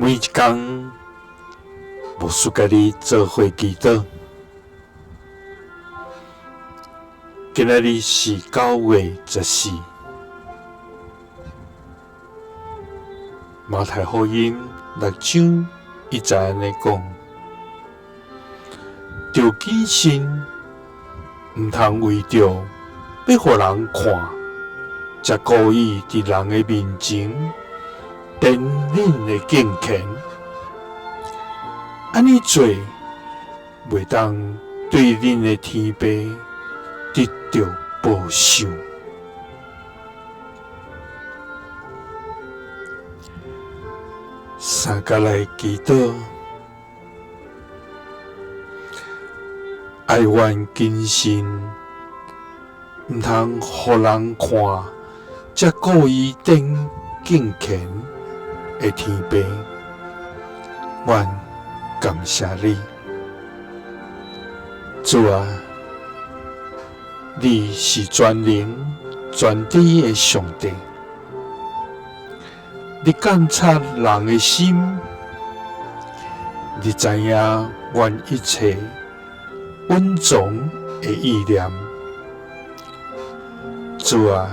每一天，无输家己做伙祈祷。今仔日是9月14，马太福音6章伊才安尼讲：着谨慎，毋通为着要互人看，才故意伫人的面前展恁的敬虔。安尼做，袂当对恁的天父得到报酬。三甲来祈祷，爱愿谨慎，毋通互人看，才故意展敬虔的天父。愿感谢你，主啊！你是全能、全知的上帝，你监察人的心，你知影愿一切稳重的意念。主啊，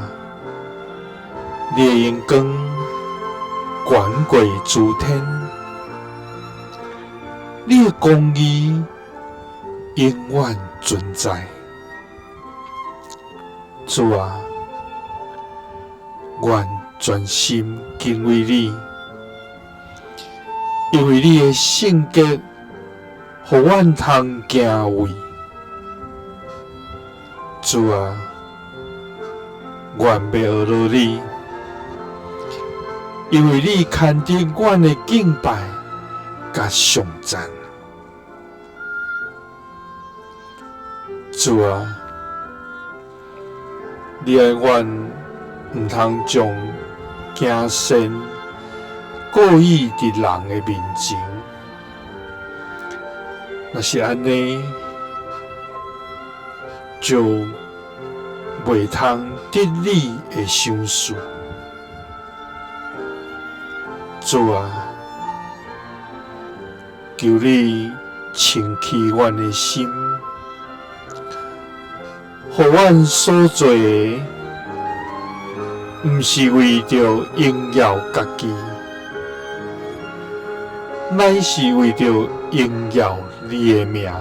你的眼光远过诸天，你的公义永远存在。主啊，愿全心敬畏你，因为你的性格，互阮通敬畏。主啊，愿要学落你，因为你牵着阮的敬拜甲颂赞。主啊，你的愿毋通将行善故意伫人的面前，若是安尼，就袂通得你的赏赐。主啊，求你清气阮的心，互阮所做的，毋是为着荣耀家己，乃是为着荣耀你的名。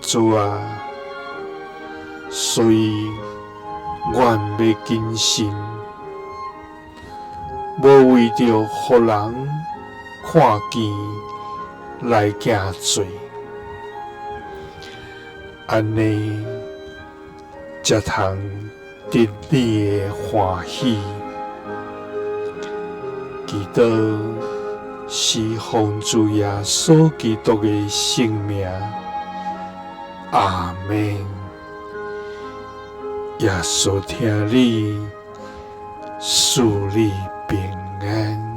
主啊，所以愿要谨慎，无为着互人看见来惊罪。安尼，才通得你的欢喜。祈祷是奉主耶稣基督的圣名，阿们。耶稣听你，赐你平安。